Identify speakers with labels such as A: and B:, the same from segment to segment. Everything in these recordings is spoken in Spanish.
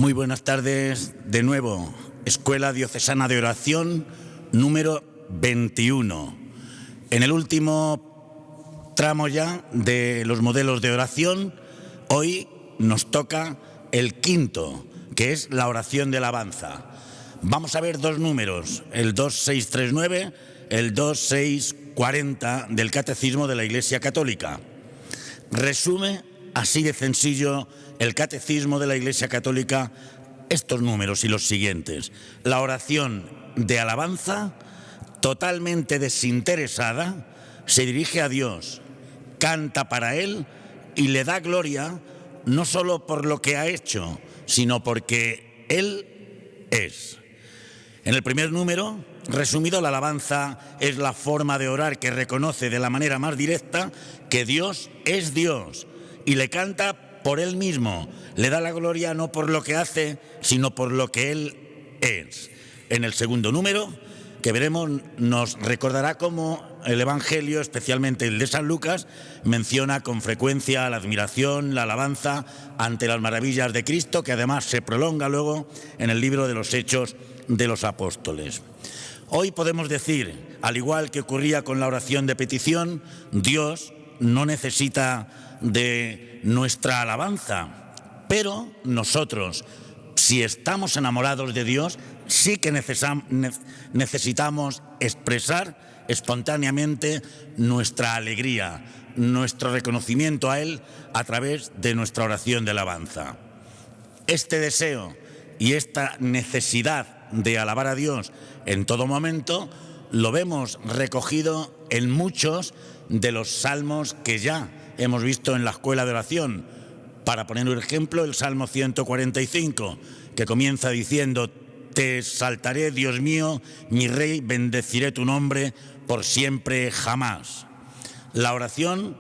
A: Muy buenas tardes de nuevo. Escuela Diocesana de Oración número 21. En el último tramo ya de los modelos de oración, hoy nos toca el quinto, que es la oración de alabanza. Vamos a ver dos números, el 2639, el 2640 del Catecismo de la Iglesia Católica. Resume así de sencillo el Catecismo de la Iglesia Católica estos números y los siguientes. La oración de alabanza, totalmente desinteresada, se dirige a Dios, canta para Él y le da gloria no solo por lo que ha hecho, sino porque Él es. En el primer número, resumido, la alabanza es la forma de orar que reconoce de la manera más directa que Dios es Dios y le canta por Él mismo, le da la gloria no por lo que hace, sino por lo que Él es. En el segundo número, que veremos, nos recordará cómo el Evangelio, especialmente el de San Lucas, menciona con frecuencia la admiración, la alabanza ante las maravillas de Cristo, que además se prolonga luego en el libro de los Hechos de los Apóstoles. Hoy podemos decir, al igual que ocurría con la oración de petición, Dios no necesita de nuestra alabanza, pero nosotros, si estamos enamorados de Dios, sí que necesitamos expresar espontáneamente nuestra alegría, nuestro reconocimiento a Él a través de nuestra oración de alabanza. Este deseo y esta necesidad de alabar a Dios en todo momento lo vemos recogido en muchos de los salmos que ya hemos visto en la escuela de oración. Para poner un ejemplo, el Salmo 145, que comienza diciendo: Te exaltaré, Dios mío, mi Rey, bendeciré tu nombre por siempre jamás. La oración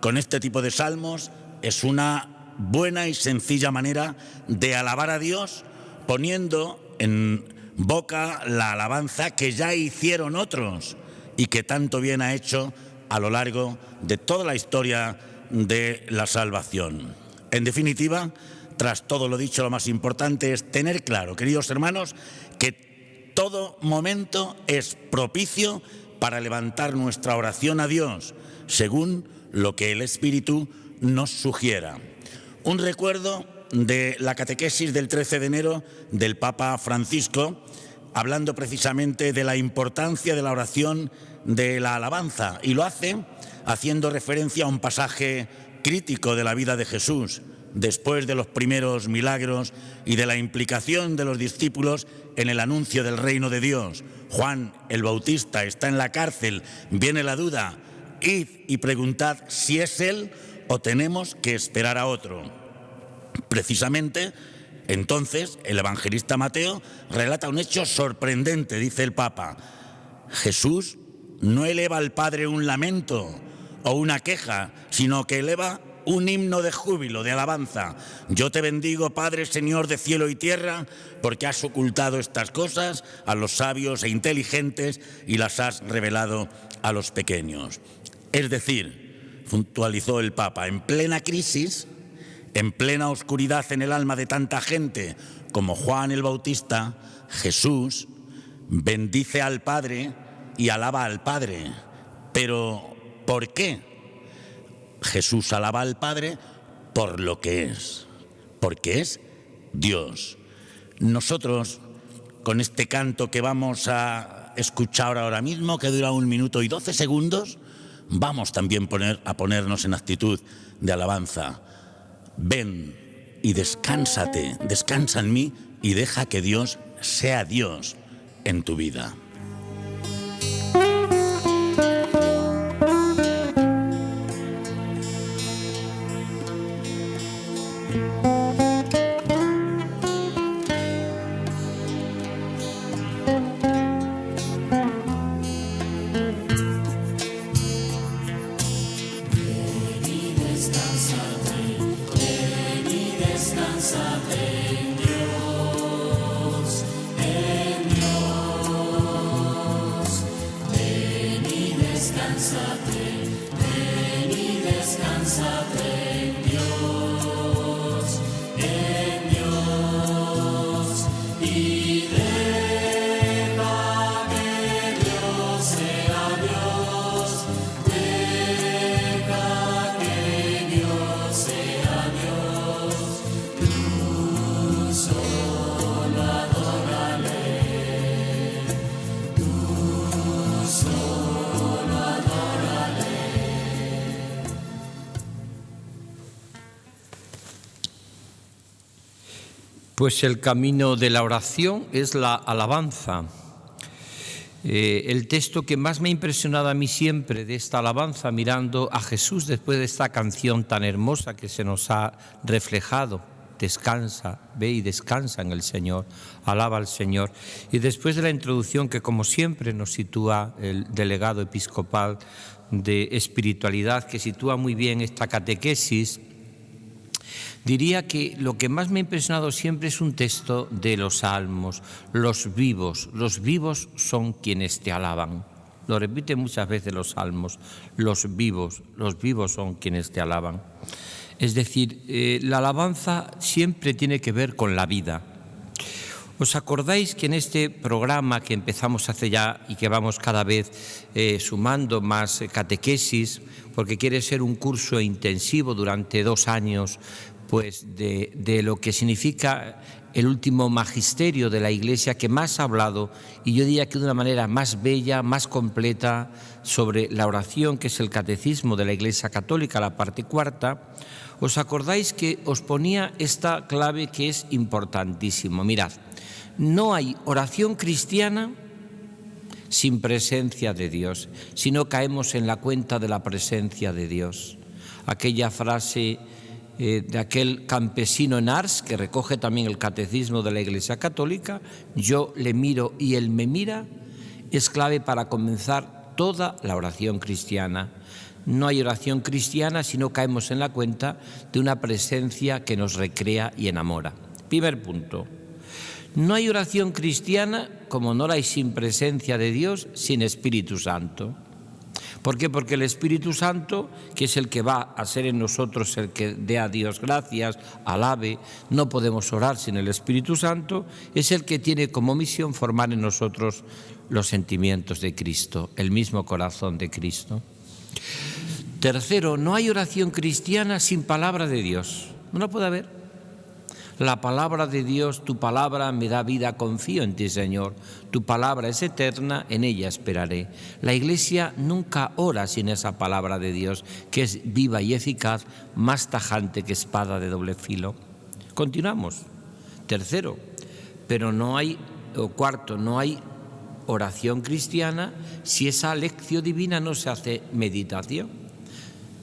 A: con este tipo de salmos es una buena y sencilla manera de alabar a Dios, poniendo en boca la alabanza que ya hicieron otros y que tanto bien ha hecho a lo largo de toda la historia de la salvación. En definitiva, tras todo lo dicho, lo más importante es tener claro, queridos hermanos, que todo momento es propicio para levantar nuestra oración a Dios, según lo que el Espíritu nos sugiera. Un recuerdo de la catequesis del 13 de enero del Papa Francisco, hablando precisamente de la importancia de la oración de la alabanza, y lo hace haciendo referencia a un pasaje crítico de la vida de Jesús, después de los primeros milagros y de la implicación de los discípulos en el anuncio del reino de Dios. Juan el Bautista está en la cárcel, viene la duda: id y preguntad si es él o tenemos que esperar a otro. Precisamente, entonces, el evangelista Mateo relata un hecho sorprendente, dice el Papa. Jesús no eleva al Padre un lamento o una queja, sino que eleva un himno de júbilo, de alabanza. Yo te bendigo, Padre, Señor de cielo y tierra, porque has ocultado estas cosas a los sabios e inteligentes y las has revelado a los pequeños. Es decir, puntualizó el Papa, en plena crisis, en plena oscuridad en el alma de tanta gente como Juan el Bautista, Jesús bendice al Padre y alaba al Padre. Pero, ¿por qué? Jesús alaba al Padre por lo que es, porque es Dios. Nosotros, con este canto que vamos a escuchar ahora mismo, que dura 1 minuto y 12 segundos, vamos también a ponernos en actitud de alabanza. Ven y descánsate, descansa en mí y deja que Dios sea Dios en tu vida.
B: Descansate en Dios, Pues el camino de la oración es la alabanza. El texto que más me ha impresionado a mí siempre de esta alabanza, mirando a Jesús después de esta canción tan hermosa que se nos ha reflejado: descansa, ve y descansa en el Señor, alaba al Señor. Y después de la introducción que, como siempre, nos sitúa el delegado episcopal de espiritualidad, que sitúa muy bien esta catequesis, diría que lo que más me ha impresionado siempre es un texto de los Salmos: los vivos son quienes te alaban. Lo repite muchas veces los Salmos: los vivos son quienes te alaban. Es decir, la alabanza siempre tiene que ver con la vida. ¿Os acordáis que en este programa que empezamos hace ya y que vamos cada vez sumando más catequesis, porque quiere ser un curso intensivo durante 2 años, pues de lo que significa el último magisterio de la Iglesia, que más ha hablado, y yo diría que de una manera más bella, más completa, sobre la oración, que es el Catecismo de la Iglesia Católica, la parte 4, ¿os acordáis que os ponía esta clave que es importantísimo? Mirad, no hay oración cristiana sin presencia de Dios, si no caemos en la cuenta de la presencia de Dios. Aquella frase de aquel campesino en Ars, que recoge también el Catecismo de la Iglesia Católica: yo le miro y él me mira, es clave para comenzar toda la oración cristiana. No hay oración cristiana si no caemos en la cuenta de una presencia que nos recrea y enamora. Primer punto. No hay oración cristiana, como no la hay sin presencia de Dios, sin Espíritu Santo. ¿Por qué? Porque el Espíritu Santo, que es el que va a ser en nosotros el que dé a Dios gracias, alabe, no podemos orar sin el Espíritu Santo, es el que tiene como misión formar en nosotros los sentimientos de Cristo, el mismo corazón de Cristo. Tercero, no hay oración cristiana sin palabra de Dios. No la puede haber. La palabra de Dios, tu palabra me da vida, confío en ti, Señor. Tu palabra es eterna, en ella esperaré. La Iglesia nunca ora sin esa palabra de Dios, que es viva y eficaz, más tajante que espada de doble filo. Continuamos. Tercero, cuarto, no hay oración cristiana si esa lección divina no se hace meditación.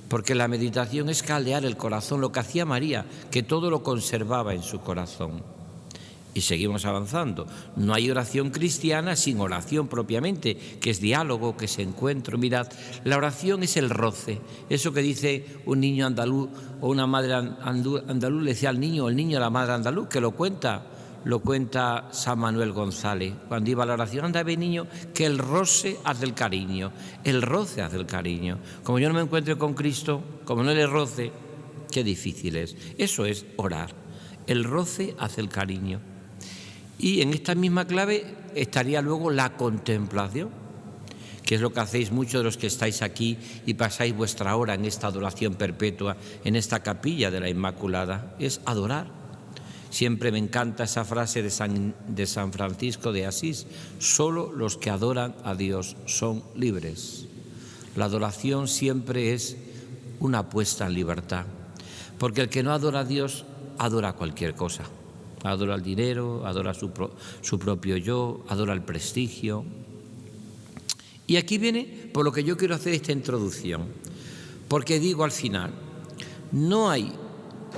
B: Porque la meditación es caldear el corazón, lo que hacía María, que todo lo conservaba en su corazón. Y seguimos avanzando. No hay oración cristiana sin oración propiamente, que es diálogo, que es encuentro. Mirad, la oración es el roce. Eso que dice un niño andaluz o una madre andaluz le decía al niño, o el niño a la madre andaluz, que lo cuenta San Manuel González. Cuando iba a la oración: anda, ve, niño, que el roce hace el cariño. El roce hace el cariño. Como yo no me encuentre con Cristo, como no le roce, qué difícil es. Eso es orar. El roce hace el cariño. Y en esta misma clave estaría luego la contemplación, que es lo que hacéis muchos de los que estáis aquí y pasáis vuestra hora en esta adoración perpetua, en esta capilla de la Inmaculada. Es adorar. Siempre me encanta esa frase de San Francisco de Asís: solo los que adoran a Dios son libres. La adoración siempre es una puesta en libertad, porque el que no adora a Dios adora cualquier cosa. Adora el dinero, adora su propio yo, adora el prestigio. Y aquí viene por lo que yo quiero hacer esta introducción, porque digo al final: no hay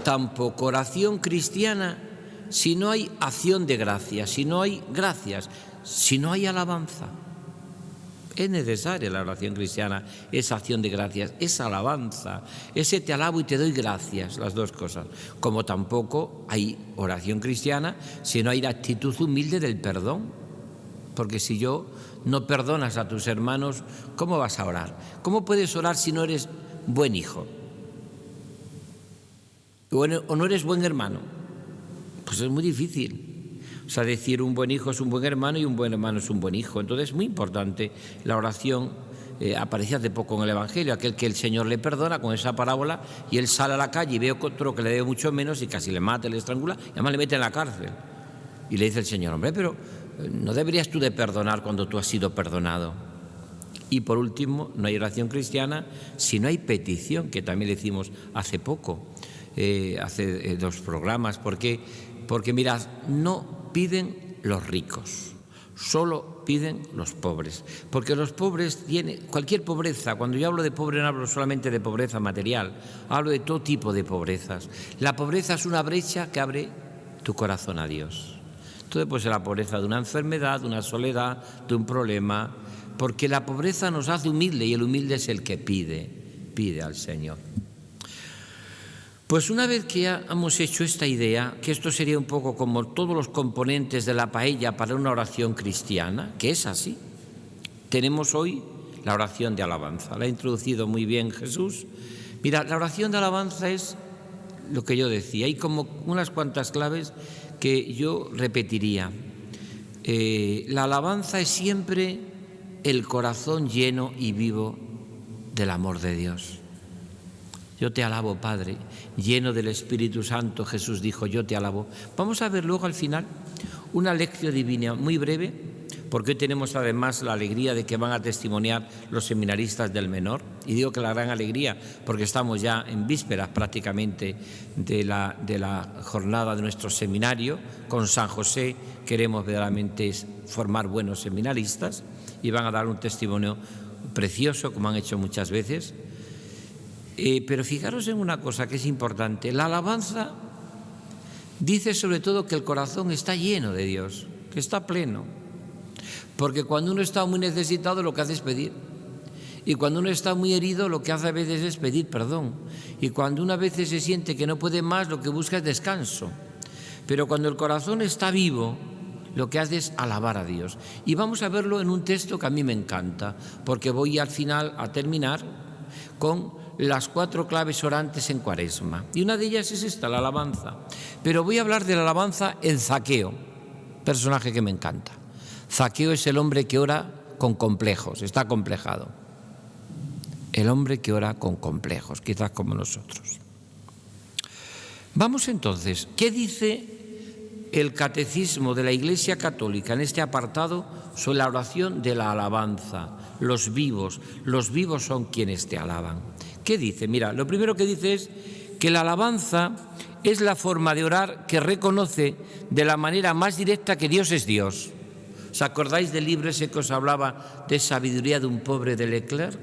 B: tampoco oración cristiana si no hay acción de gracias, si no hay gracias, si no hay alabanza. Es necesaria la oración cristiana, esa acción de gracias, esa alabanza, ese te alabo y te doy gracias, las dos cosas. Como tampoco hay oración cristiana si no hay la actitud humilde del perdón. Porque si no perdonas a tus hermanos, ¿cómo vas a orar? ¿Cómo puedes orar si no eres buen hijo? ¿O no eres buen hermano? Pues es muy difícil. O sea, decir un buen hijo es un buen hermano y un buen hermano es un buen hijo. Entonces es muy importante la oración. Aparecía hace poco en el Evangelio, aquel que el Señor le perdona con esa parábola, y él sale a la calle y ve otro que le debe mucho menos y casi le mata, le estrangula y además le mete en la cárcel. Y le dice el Señor: hombre, pero ¿no deberías tú de perdonar cuando tú has sido perdonado? Y por último, no hay oración cristiana si no hay petición, que también le hicimos hace poco, hace 2 programas, porque Porque mirad, no piden los ricos, solo piden los pobres. Porque los pobres tienen cualquier pobreza. Cuando yo hablo de pobre no hablo solamente de pobreza material, hablo de todo tipo de pobrezas. La pobreza es una brecha que abre tu corazón a Dios. Entonces puede ser la pobreza de una enfermedad, de una soledad, de un problema, porque la pobreza nos hace humilde y el humilde es el que pide al Señor. Pues una vez que ya hemos hecho esta idea, que esto sería un poco como todos los componentes de la paella para una oración cristiana, que es así, tenemos hoy la oración de alabanza. La ha introducido muy bien Jesús. Mira, la oración de alabanza es lo que yo decía, hay como unas cuantas claves que yo repetiría. La alabanza es siempre el corazón lleno y vivo del amor de Dios. Yo te alabo, Padre, lleno del Espíritu Santo. Jesús dijo, yo te alabo. Vamos a ver luego al final una lección divina muy breve, porque hoy tenemos además la alegría de que van a testimoniar los seminaristas del Menor. Y digo que la gran alegría porque estamos ya en vísperas prácticamente de la jornada de nuestro seminario. Con San José queremos verdaderamente formar buenos seminaristas y van a dar un testimonio precioso, como han hecho muchas veces. Pero fijaros en una cosa que es importante. La alabanza dice sobre todo que el corazón está lleno de Dios, que está pleno. Porque cuando uno está muy necesitado lo que hace es pedir. Y cuando uno está muy herido lo que hace a veces es pedir perdón. Y cuando uno a veces se siente que no puede más lo que busca es descanso. Pero cuando el corazón está vivo lo que hace es alabar a Dios. Y vamos a verlo en un texto que a mí me encanta, porque voy al final a terminar con las 4 claves orantes en Cuaresma. Y una de ellas es esta, la alabanza. Pero voy a hablar de la alabanza en Zaqueo, personaje que me encanta. Zaqueo es el hombre que ora con complejos, está complejado. El hombre que ora con complejos, quizás como nosotros. Vamos entonces, ¿qué dice el Catecismo de la Iglesia Católica en este apartado sobre la oración de la alabanza? Los vivos son quienes te alaban. ¿Qué dice? Mira, lo primero que dice es que la alabanza es la forma de orar que reconoce de la manera más directa que Dios es Dios. ¿Os acordáis del libro ese que os hablaba de sabiduría de un pobre de Leclerc?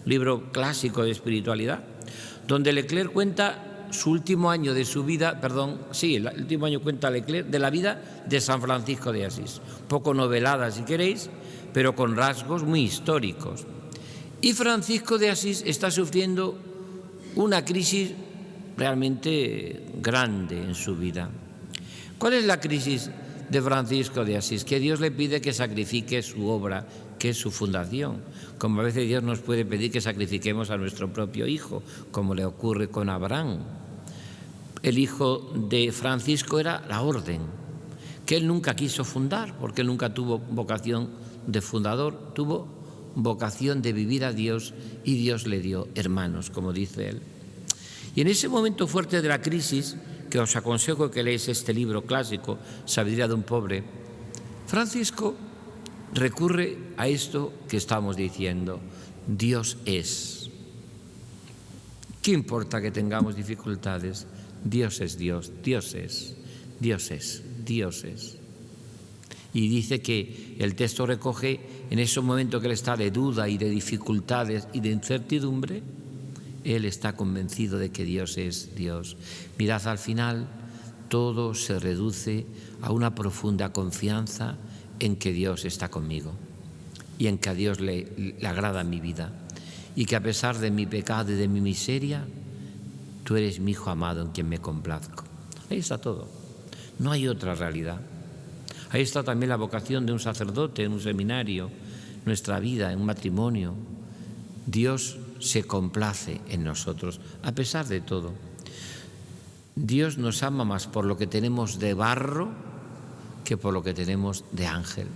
B: Libro clásico de espiritualidad, donde Leclerc cuenta su último año de su vida, el último año cuenta Leclerc de la vida de San Francisco de Asís. Un poco novelada si queréis, pero con rasgos muy históricos. Y Francisco de Asís está sufriendo una crisis realmente grande en su vida. ¿Cuál es la crisis de Francisco de Asís? Que Dios le pide que sacrifique su obra, que es su fundación. Como a veces Dios nos puede pedir que sacrifiquemos a nuestro propio hijo, como le ocurre con Abraham. El hijo de Francisco era la orden, que él nunca quiso fundar, porque él nunca tuvo vocación de fundador, tuvo vocación de vivir a Dios y Dios le dio hermanos, como dice él. Y en ese momento fuerte de la crisis, que os aconsejo que leáis este libro clásico, Sabiduría de un pobre, Francisco recurre a esto que estamos diciendo, Dios es. ¿Qué importa que tengamos dificultades? Dios es Dios, Dios es, Dios es, Dios es. Y dice que el texto recoge en ese momento que él está de duda y de dificultades y de incertidumbre, él está convencido de que Dios es Dios. Mirad, al final todo se reduce a una profunda confianza en que Dios está conmigo y en que a Dios le agrada mi vida y que a pesar de mi pecado y de mi miseria, tú eres mi Hijo amado en quien me complazco. Ahí está todo, no hay otra realidad. Ahí está también la vocación de un sacerdote en un seminario, nuestra vida en un matrimonio. Dios se complace en nosotros, a pesar de todo. Dios nos ama más por lo que tenemos de barro que por lo que tenemos de ángel.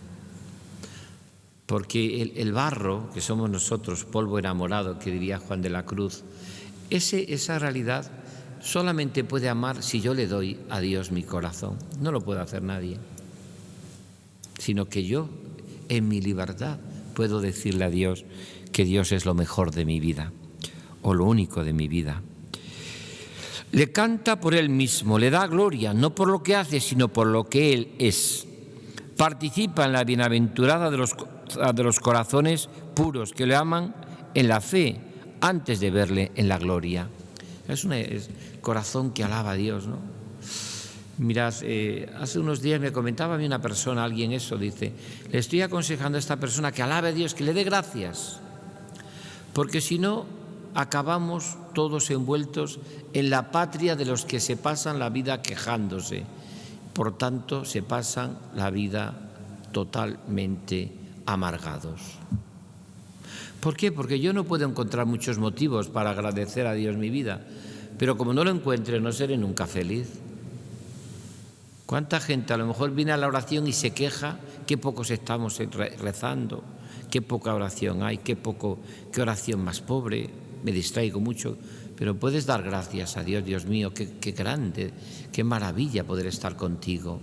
B: Porque el barro, que somos nosotros, polvo enamorado, que diría Juan de la Cruz, esa realidad solamente puede amar si yo le doy a Dios mi corazón. No lo puede hacer nadie. Sino que yo, en mi libertad, puedo decirle a Dios que Dios es lo mejor de mi vida o lo único de mi vida. Le canta por Él mismo, le da gloria, no por lo que hace, sino por lo que Él es. Participa en la bienaventurada de los corazones puros que le aman en la fe antes de verle en la gloria. Es un corazón que alaba a Dios, ¿no? Mirad, hace unos días me comentaba a mí una persona, alguien eso, dice, le estoy aconsejando a esta persona que alabe a Dios, que le dé gracias, porque si no, acabamos todos envueltos en la patria de los que se pasan la vida quejándose. Por tanto, se pasan la vida totalmente amargados. ¿Por qué? Porque yo no puedo encontrar muchos motivos para agradecer a Dios mi vida, pero como no lo encuentre, no seré nunca feliz. ¿Cuánta gente a lo mejor viene a la oración y se queja? Qué pocos estamos rezando, qué poca oración hay, qué oración más pobre, me distraigo mucho, pero puedes dar gracias a Dios, Dios mío, qué grande, qué maravilla poder estar contigo,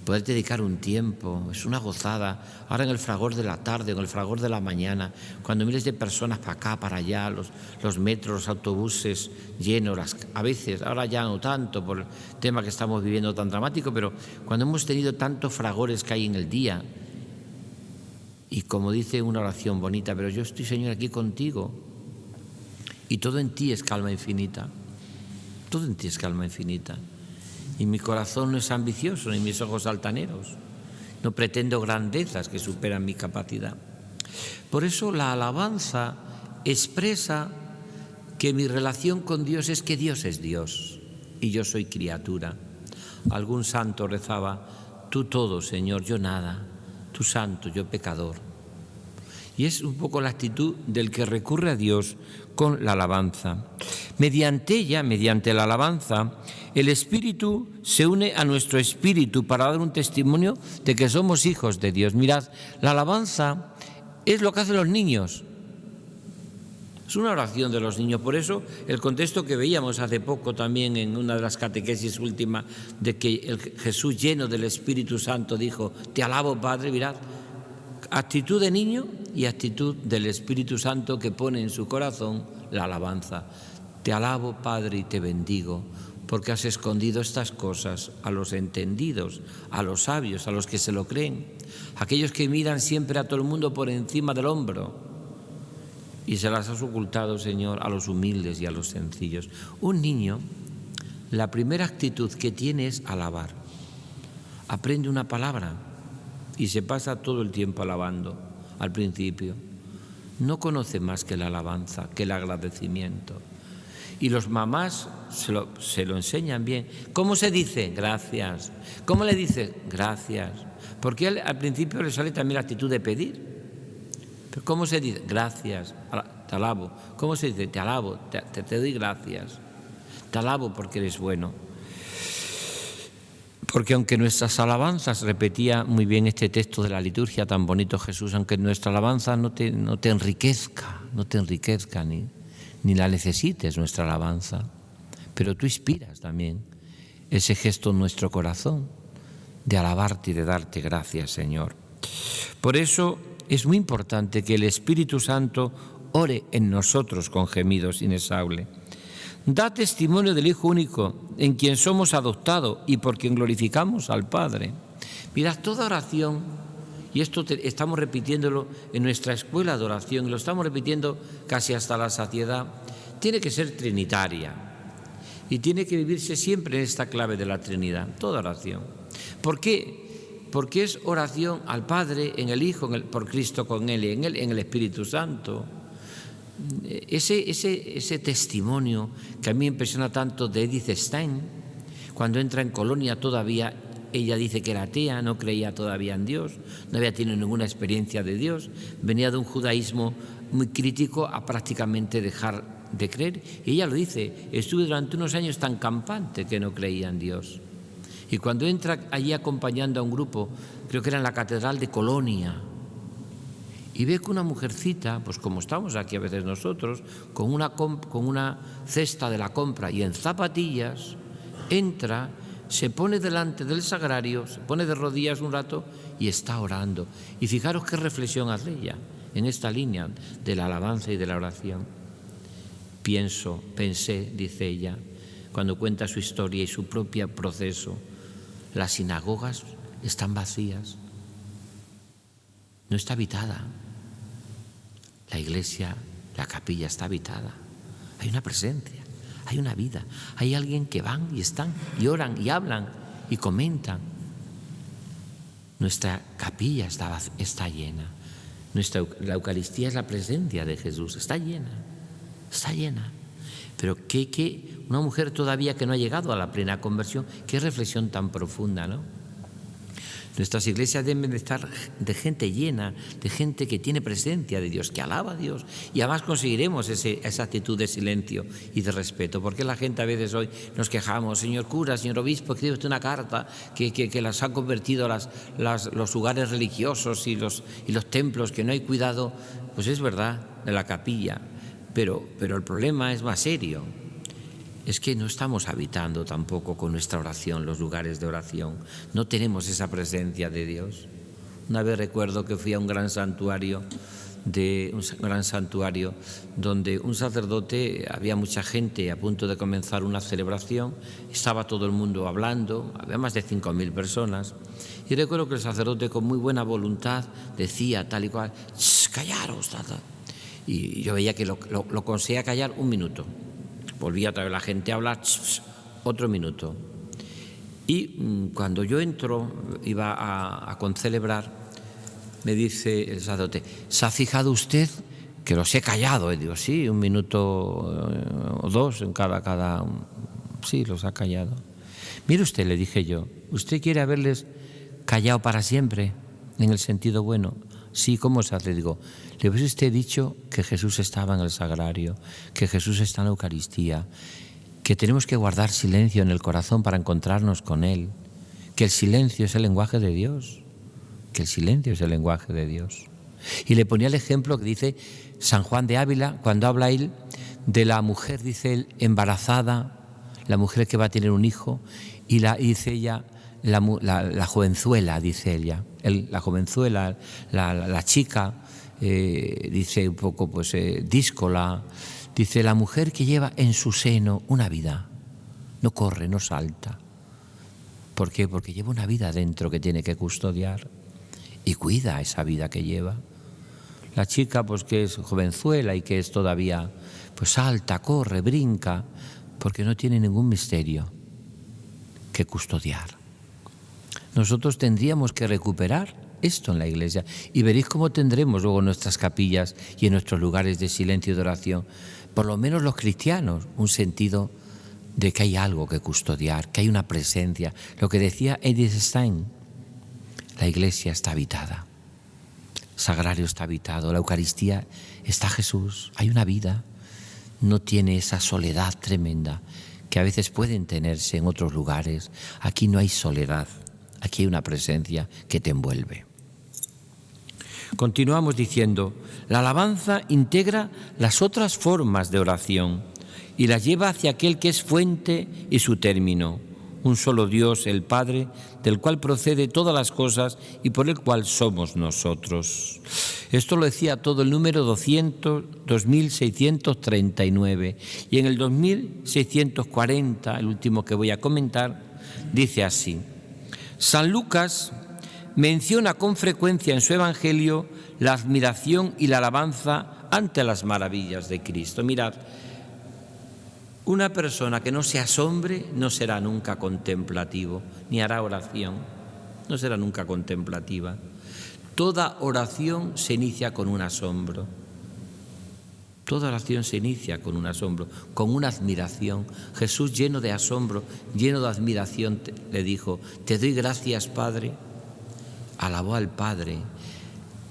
B: poder dedicar un tiempo, es una gozada. Ahora en el fragor de la tarde, en el fragor de la mañana, cuando miles de personas para acá, para allá, los metros, los autobuses llenos, a veces, ahora ya no tanto por el tema que estamos viviendo tan dramático, pero cuando hemos tenido tantos fragores que hay en el día, y como dice una oración bonita, pero yo estoy, Señor, aquí contigo, y todo en ti es calma infinita, todo en ti es calma infinita. Y mi corazón no es ambicioso, ni mis ojos altaneros. No pretendo grandezas que superan mi capacidad. Por eso la alabanza expresa que mi relación con Dios es que Dios es Dios y yo soy criatura. Algún santo rezaba, tú todo, Señor, yo nada, tú santo, yo pecador. Y es un poco la actitud del que recurre a Dios con la alabanza. Mediante ella, mediante la alabanza, el Espíritu se une a nuestro espíritu para dar un testimonio de que somos hijos de Dios. Mirad, la alabanza es lo que hacen los niños. Es una oración de los niños. Por eso el contexto que veíamos hace poco también en una de las catequesis últimas, de que Jesús lleno del Espíritu Santo dijo, te alabo, Padre, mirad, actitud de niño y actitud del Espíritu Santo que pone en su corazón la alabanza. Te alabo, Padre, y te bendigo, porque has escondido estas cosas a los entendidos, a los sabios, a los que se lo creen, aquellos que miran siempre a todo el mundo por encima del hombro, y se las has ocultado, Señor, a los humildes y a los sencillos. Un niño, la primera actitud que tiene es alabar. Aprende una palabra y se pasa todo el tiempo alabando al principio. No conoce más que la alabanza, que el agradecimiento. Y los mamás se lo enseñan bien. ¿Cómo se dice? Gracias. ¿Cómo le dice? Gracias. Porque al principio le sale también la actitud de pedir. ¿Pero cómo se dice? Gracias. Te alabo. ¿Cómo se dice? Te alabo. Te doy gracias. Te alabo porque eres bueno. Porque aunque nuestras alabanzas, repetía muy bien este texto de la liturgia tan bonito Jesús, aunque nuestra alabanza no te enriquezca, ni la necesites nuestra alabanza, pero tú inspiras también ese gesto en nuestro corazón de alabarte y de darte gracias, Señor. Por eso es muy importante que el Espíritu Santo ore en nosotros con gemidos inexhaustos. Da testimonio del Hijo único, en quien somos adoptados y por quien glorificamos al Padre. Mirad, toda oración, y esto estamos repitiéndolo en nuestra escuela de oración, y lo estamos repitiendo casi hasta la saciedad, tiene que ser trinitaria y tiene que vivirse siempre en esta clave de la Trinidad, toda oración. ¿Por qué? Porque es oración al Padre, en el Hijo, por Cristo con Él y en el Espíritu Santo. Ese testimonio que a mí me impresiona tanto de Edith Stein, cuando entra en Colonia todavía, ella dice que era atea, no creía todavía en Dios, no había tenido ninguna experiencia de Dios, venía de un judaísmo muy crítico a prácticamente dejar de creer. Y ella lo dice, estuve durante unos años tan campante que no creía en Dios. Y cuando entra allí acompañando a un grupo, creo que era en la Catedral de Colonia, y ve que una mujercita, pues como estamos aquí a veces nosotros, con una cesta de la compra y en zapatillas, entra, se pone delante del sagrario, se pone de rodillas un rato y está orando. Y fijaros qué reflexión hace ella en esta línea de la alabanza y de la oración. Pensé, dice ella, cuando cuenta su historia y su propio proceso. Las sinagogas están vacías, no está habitada. La iglesia, la capilla está habitada. Hay una presencia, hay una vida, hay alguien que van y están y oran y hablan y comentan. Nuestra capilla está llena. La Eucaristía es la presencia de Jesús, está llena, está llena. Pero que una mujer todavía que no ha llegado a la plena conversión, qué reflexión tan profunda, ¿no? Nuestras iglesias deben de estar de gente llena, de gente que tiene presencia de Dios, que alaba a Dios. Y además conseguiremos esa actitud de silencio y de respeto. Porque la gente a veces hoy nos quejamos, señor cura, señor obispo, escribe usted una carta que las han convertido los lugares religiosos y los templos, que no hay cuidado. Pues es verdad, de la capilla. Pero el problema es más serio. Es que no estamos habitando tampoco con nuestra oración los lugares de oración. No tenemos esa presencia de Dios. Una vez recuerdo que fui a un gran santuario donde un sacerdote, había mucha gente a punto de comenzar una celebración, estaba todo el mundo hablando, había más de 5.000 personas. Y recuerdo que el sacerdote, con muy buena voluntad, decía tal y cual: callaros, tata. Y yo veía que lo conseguía callar un minuto. Volvía otra vez la gente a hablar, otro minuto. Y cuando yo entro, iba a concelebrar, me dice el sacerdote: ¿se ha fijado usted que los he callado? Y digo, sí, un minuto o dos en cada... Sí, los ha callado. Mire usted, le dije yo, ¿usted quiere haberles callado para siempre, en el sentido bueno? Sí, ¿cómo se hace? Digo, le hubiese usted dicho que Jesús estaba en el sagrario, que Jesús está en la Eucaristía, que tenemos que guardar silencio en el corazón para encontrarnos con Él, que el silencio es el lenguaje de Dios, que el silencio es el lenguaje de Dios. Y le ponía el ejemplo que dice San Juan de Ávila, cuando habla él de la mujer, dice él, embarazada, la mujer que va a tener un hijo, y dice ella, la jovenzuela, dice ella, la jovenzuela, la chica, dice un poco díscola, dice la mujer que lleva en su seno una vida, no corre, no salta. ¿Por qué? Porque lleva una vida dentro que tiene que custodiar y cuida esa vida que lleva. La chica que es jovenzuela y que es todavía, salta, corre, brinca, porque no tiene ningún misterio que custodiar. Nosotros tendríamos que recuperar esto en la iglesia y veréis cómo tendremos luego en nuestras capillas y en nuestros lugares de silencio y de oración, por lo menos los cristianos, un sentido de que hay algo que custodiar, que hay una presencia. Lo que decía Edith Stein, la iglesia está habitada, el sagrario está habitado, la Eucaristía está Jesús, hay una vida, no tiene esa soledad tremenda que a veces pueden tenerse en otros lugares. Aquí no hay soledad. Aquí hay una presencia que te envuelve. Continuamos diciendo, la alabanza integra las otras formas de oración y las lleva hacia aquel que es fuente y su término, un solo Dios, el Padre, del cual procede todas las cosas y por el cual somos nosotros. Esto lo decía todo el número 2639 y en el 2640, el último que voy a comentar, dice así. San Lucas menciona con frecuencia en su Evangelio la admiración y la alabanza ante las maravillas de Cristo. Mirad, una persona que no se asombre no será nunca contemplativo, ni hará oración, no será nunca contemplativa. Toda oración se inicia con un asombro. Toda oración se inicia con un asombro, con una admiración. Jesús, lleno de asombro, lleno de admiración, le dijo, te doy gracias, Padre. Alabó al Padre.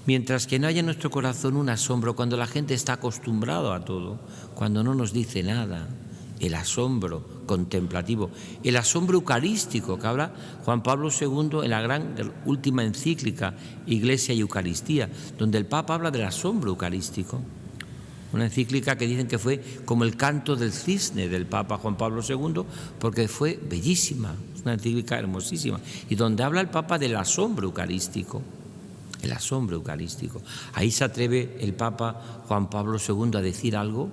B: Mientras que no haya en nuestro corazón un asombro, cuando la gente está acostumbrada a todo, cuando no nos dice nada, el asombro contemplativo, el asombro eucarístico que habla Juan Pablo II en la gran última encíclica Iglesia y Eucaristía, donde el Papa habla del asombro eucarístico. Una encíclica que dicen que fue como el canto del cisne del Papa Juan Pablo II, porque fue bellísima, una encíclica hermosísima, y donde habla el Papa del asombro eucarístico. El asombro eucarístico. Ahí se atreve el Papa Juan Pablo II a decir algo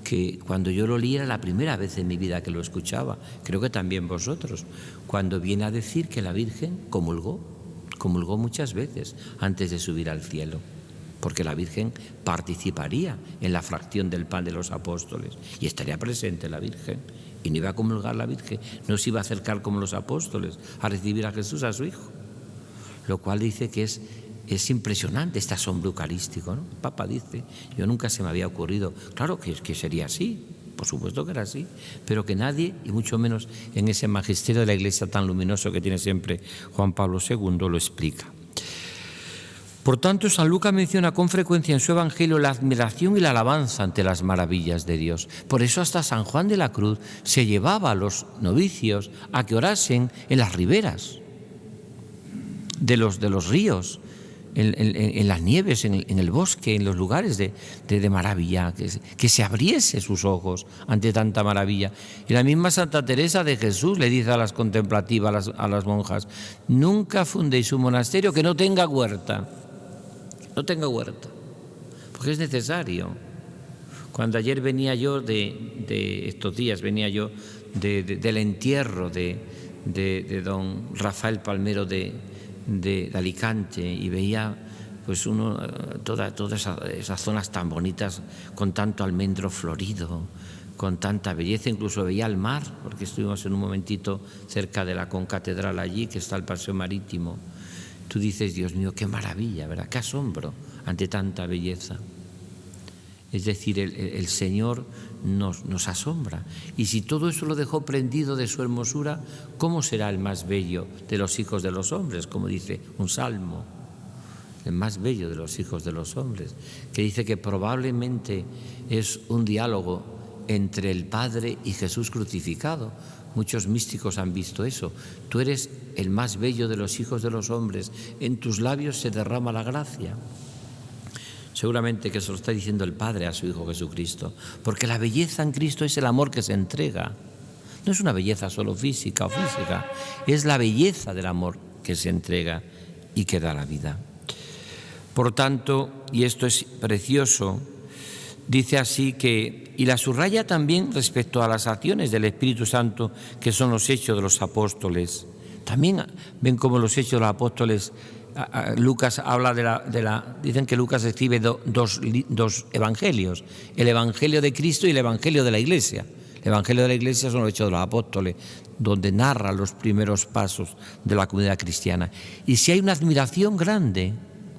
B: que cuando yo lo leí era la primera vez en mi vida que lo escuchaba, creo que también vosotros, cuando viene a decir que la Virgen comulgó muchas veces antes de subir al cielo, porque la Virgen participaría en la fracción del pan de los apóstoles y estaría presente la Virgen, y no iba a comulgar la Virgen, no se iba a acercar como los apóstoles a recibir a Jesús, a su Hijo, lo cual dice que es impresionante este asombro eucarístico, ¿no? El Papa dice, yo nunca se me había ocurrido, claro que sería así, por supuesto que era así, pero que nadie, y mucho menos en ese magisterio de la Iglesia tan luminoso que tiene siempre Juan Pablo II, lo explica. Por tanto, San Lucas menciona con frecuencia en su Evangelio la admiración y la alabanza ante las maravillas de Dios. Por eso hasta San Juan de la Cruz se llevaba a los novicios a que orasen en las riberas de los ríos, en las nieves, en el bosque, en los lugares de maravilla, que se abriese sus ojos ante tanta maravilla. Y la misma Santa Teresa de Jesús le dice a las contemplativas, a las monjas, nunca fundéis un monasterio que no tenga huerta. No tenga huerta, porque es necesario. Cuando ayer venía yo estos días, venía yo del entierro de don Rafael Palmero de Alicante, y veía pues todas esas zonas tan bonitas, con tanto almendro florido, con tanta belleza, incluso veía el mar, porque estuvimos en un momentito cerca de la concatedral allí, que está el paseo marítimo. Tú dices, Dios mío, qué maravilla, ¿verdad? Qué asombro ante tanta belleza. Es decir, el Señor nos asombra. Y si todo eso lo dejó prendido de su hermosura, ¿cómo será el más bello de los hijos de los hombres? Como dice un salmo, el más bello de los hijos de los hombres, que dice que probablemente es un diálogo entre el Padre y Jesús crucificado. Muchos místicos han visto eso. Tú eres el más bello de los hijos de los hombres, en tus labios se derrama la gracia. Seguramente que se lo está diciendo el Padre a su Hijo Jesucristo, porque la belleza en Cristo es el amor que se entrega. No es una belleza solo física, es la belleza del amor que se entrega y que da la vida. Por tanto, y esto es precioso, dice así que, y la subraya también respecto a las acciones del Espíritu Santo, que son los hechos de los apóstoles. También ven cómo los hechos de los apóstoles, Lucas habla dicen que Lucas escribe dos evangelios, el Evangelio de Cristo y el Evangelio de la Iglesia. El Evangelio de la Iglesia son los hechos de los apóstoles, donde narra los primeros pasos de la comunidad cristiana. Y si hay una admiración grande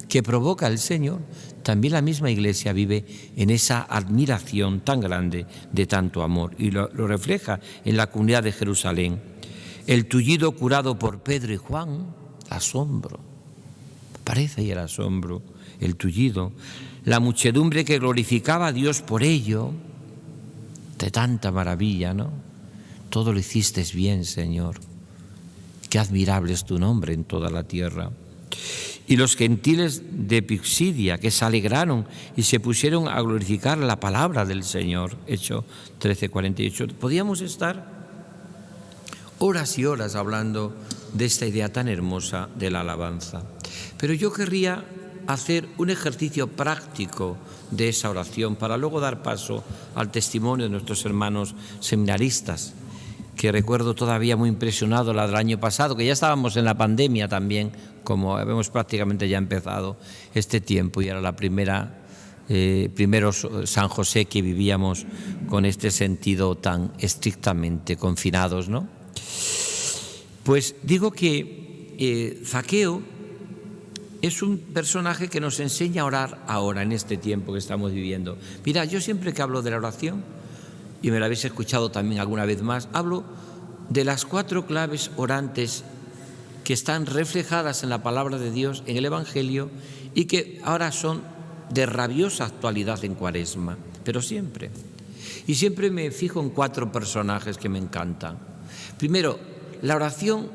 B: que provoca el Señor, también la misma Iglesia vive en esa admiración tan grande de tanto amor, y lo refleja en la comunidad de Jerusalén. El tullido curado por Pedro y Juan, asombro, parece ahí el asombro, el tullido, la muchedumbre que glorificaba a Dios por ello, de tanta maravilla, ¿no? Todo lo hiciste bien, Señor, qué admirable es tu nombre en toda la tierra. Y los gentiles de Pisidia, que se alegraron y se pusieron a glorificar la palabra del Señor. Hechos 13:48. Podíamos estar horas y horas hablando de esta idea tan hermosa de la alabanza. Pero yo querría hacer un ejercicio práctico de esa oración para luego dar paso al testimonio de nuestros hermanos seminaristas, que recuerdo todavía muy impresionado la del año pasado, que ya estábamos en la pandemia también, como habíamos prácticamente ya empezado este tiempo, y era la primero San José que vivíamos con este sentido tan estrictamente confinados, ¿no? Pues digo que Zaqueo es un personaje que nos enseña a orar ahora, en este tiempo que estamos viviendo. Mira, yo siempre que hablo de la oración, y me lo habéis escuchado también alguna vez más, hablo de las 4 claves orantes que están reflejadas en la palabra de Dios, en el Evangelio, y que ahora son de rabiosa actualidad en Cuaresma, pero siempre. Y siempre me fijo en 4 personajes que me encantan. Primero, la oración,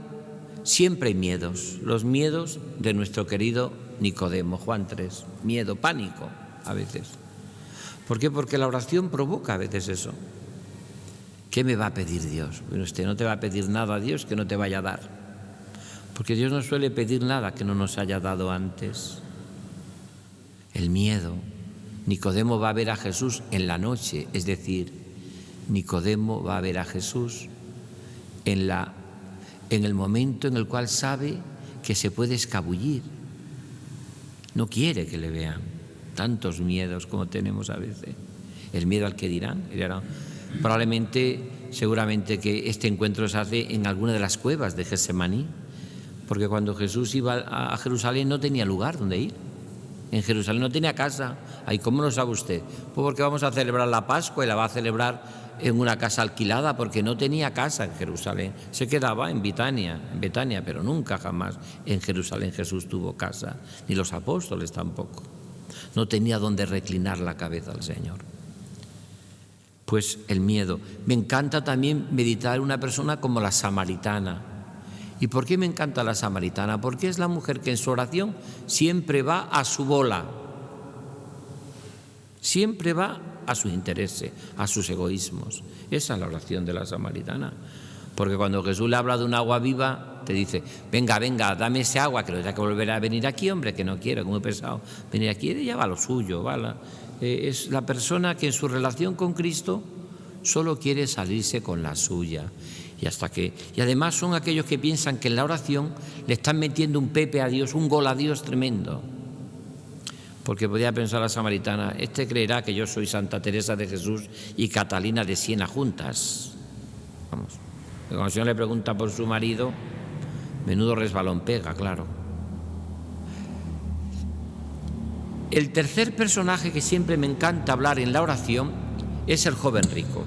B: siempre hay miedos, los miedos de nuestro querido Nicodemo, Juan 3, miedo, pánico a veces. ¿Por qué? Porque la oración provoca a veces eso. ¿Qué me va a pedir Dios? Bueno, usted no te va a pedir nada a Dios que no te vaya a dar, porque Dios no suele pedir nada que no nos haya dado antes. El miedo Nicodemo va a ver a Jesús en la noche, es decir, Nicodemo va a ver a Jesús en el momento en el cual sabe que se puede escabullir. No quiere que le vean. Tantos miedos como tenemos a veces. El miedo al que dirán. Seguramente que este encuentro se hace en alguna de las cuevas de Getsemaní, porque cuando Jesús iba a Jerusalén no tenía lugar donde ir. En Jerusalén no tenía casa. Ay, ¿cómo lo sabe usted? Pues porque vamos a celebrar la Pascua y la va a celebrar en una casa alquilada, porque no tenía casa en Jerusalén. Se quedaba en Betania, pero nunca jamás en Jerusalén Jesús tuvo casa, ni los apóstoles tampoco. No tenía donde reclinar la cabeza al Señor. Pues el miedo. Me encanta también meditar en una persona como la samaritana. ¿Y por qué me encanta la samaritana? Porque es la mujer que en su oración siempre va a su bola. Siempre va a sus intereses, a sus egoísmos. Esa es la oración de la samaritana. Porque cuando Jesús le habla de un agua viva, te dice, venga, dame ese agua, que lo tendrá que volver a venir aquí, hombre, que no quiero, como he pensado venir aquí. Ella va a lo suyo, es la persona que en su relación con Cristo solo quiere salirse con la suya. Y además son aquellos que piensan que en la oración le están metiendo un pepe a Dios, un gol a Dios tremendo. Porque podía pensar la samaritana, este creerá que yo soy Santa Teresa de Jesús y Catalina de Siena juntas. Vamos, cuando el Señor le pregunta por su marido, menudo resbalón pega, claro. El tercer personaje que siempre me encanta hablar en la oración es el joven rico.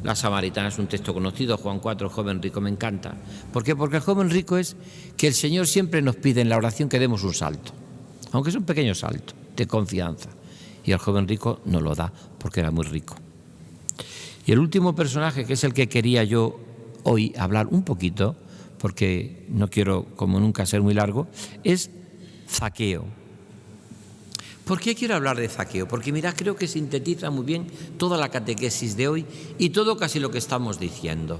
B: La samaritana es un texto conocido, Juan 4, el joven rico, me encanta. ¿Por qué? Porque el joven rico es que el Señor siempre nos pide en la oración que demos un salto, aunque es un pequeño salto de confianza. Y el joven rico no lo da porque era muy rico. Y el último personaje, que es el que quería yo hoy hablar un poquito, porque no quiero, como nunca, ser muy largo, es Zaqueo. ¿Por qué quiero hablar de Zaqueo? Porque mirad, creo que sintetiza muy bien toda la catequesis de hoy y todo casi lo que estamos diciendo.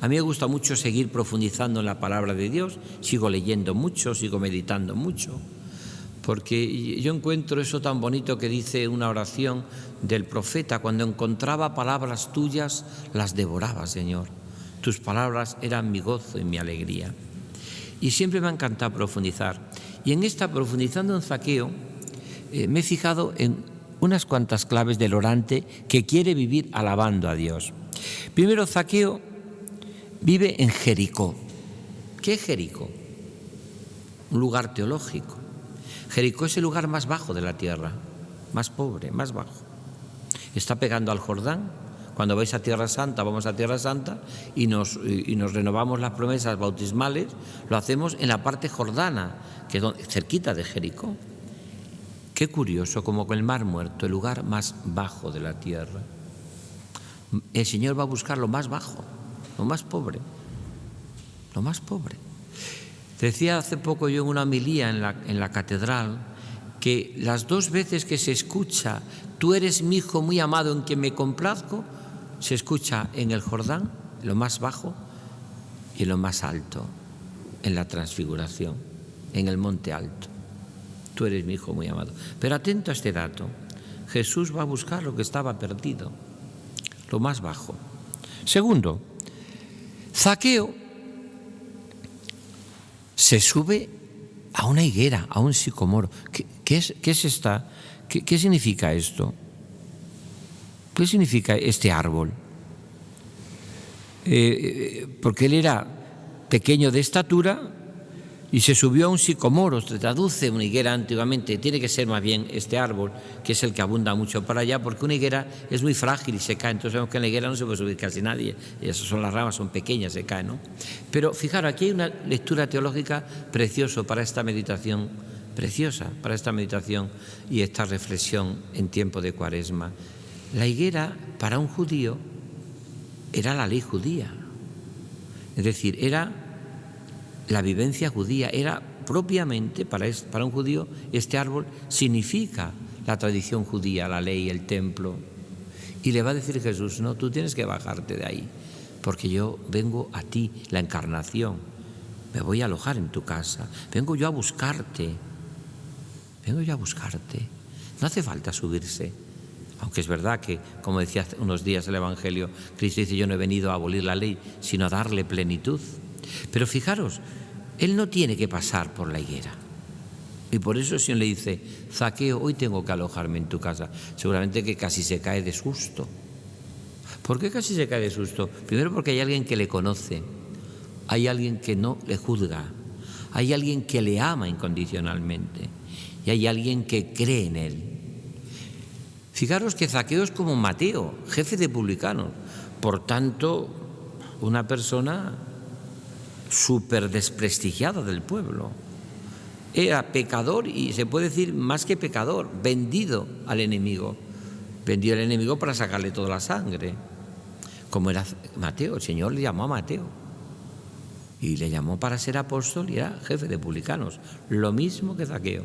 B: A mí me gusta mucho seguir profundizando en la palabra de Dios, sigo leyendo mucho, sigo meditando mucho, porque yo encuentro eso tan bonito que dice una oración del profeta: cuando encontraba palabras tuyas, las devoraba, Señor. Tus palabras eran mi gozo y mi alegría. Y siempre me ha encantado profundizar. Y en esta, profundizando en Zaqueo, me he fijado en unas cuantas claves del orante que quiere vivir alabando a Dios. Primero, Zaqueo vive en Jericó. ¿Qué es Jericó? Un lugar teológico. Jericó es el lugar más bajo de la tierra, más pobre, más bajo. Está pegando al Jordán. Cuando vais a Tierra Santa, vamos a Tierra Santa y nos renovamos las promesas bautismales, lo hacemos en la parte jordana, que es cerquita de Jericó. Qué curioso, como con el Mar Muerto, el lugar más bajo de la tierra. El Señor va a buscar lo más bajo, lo más pobre, lo más pobre. Decía hace poco yo en una homilía en la catedral que las dos veces que se escucha tú eres mi hijo muy amado en quien me complazco, se escucha en el Jordán, lo más bajo, y lo más alto, en la transfiguración, en el monte alto. Tú eres mi hijo muy amado. Pero atento a este dato, Jesús va a buscar lo que estaba perdido, lo más bajo. Segundo, Zaqueo se sube a una higuera, a un sicomoro. ¿Qué es esta? ¿Qué significa esto? ¿Qué significa este árbol? Porque él era pequeño de estatura y se subió a un sicomoro, se traduce una higuera antiguamente, tiene que ser más bien este árbol, que es el que abunda mucho para allá, porque una higuera es muy frágil y se cae, entonces sabemos que en la higuera no se puede subir casi nadie, y esas son las ramas, son pequeñas, se caen, ¿no? Pero fijaros, aquí hay una lectura teológica preciosa para esta meditación, preciosa para esta meditación y esta reflexión en tiempo de Cuaresma. La higuera, para un judío, era la ley judía, es decir, era la vivencia judía, era propiamente para un judío este árbol significa la tradición judía, la ley, el templo. Y le va a decir Jesús, no, tú tienes que bajarte de ahí, porque yo vengo a ti, la encarnación, me voy a alojar en tu casa, vengo yo a buscarte, No hace falta subirse. Aunque es verdad que, como decía hace unos días el Evangelio, Cristo dice: yo no he venido a abolir la ley, sino a darle plenitud. Pero fijaros, él no tiene que pasar por la higuera. Y por eso el Señor le dice: Zaqueo, hoy tengo que alojarme en tu casa. Seguramente que casi se cae de susto. ¿Por qué casi se cae de susto? Primero porque hay alguien que le conoce, hay alguien que no le juzga, hay alguien que le ama incondicionalmente y hay alguien que cree en él. Fijaros que Zaqueo es como Mateo, jefe de publicanos, por tanto, una persona súper desprestigiada del pueblo. Era pecador y se puede decir más que pecador, vendido al enemigo. Vendió al enemigo para sacarle toda la sangre. Como era Mateo, el Señor le llamó a Mateo y le llamó para ser apóstol y era jefe de publicanos, lo mismo que Zaqueo.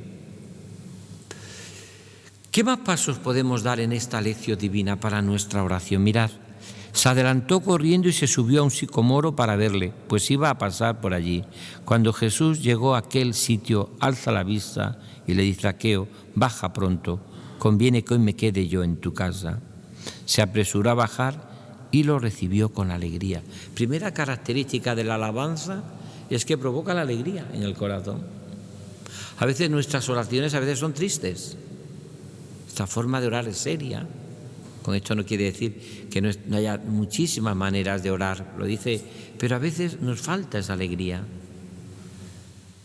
B: ¿Qué más pasos podemos dar en esta lección divina para nuestra oración? Mirad, se adelantó corriendo y se subió a un sicomoro para verle, pues iba a pasar por allí. Cuando Jesús llegó a aquel sitio, alza la vista y le dice: Zaqueo, baja pronto, conviene que hoy me quede yo en tu casa. Se apresuró a bajar y lo recibió con alegría. Primera característica de la alabanza es que provoca la alegría en el corazón. A veces nuestras oraciones son tristes. Esta forma de orar es seria. Con esto no quiere decir que no haya muchísimas maneras de orar, lo dice, pero a veces nos falta esa alegría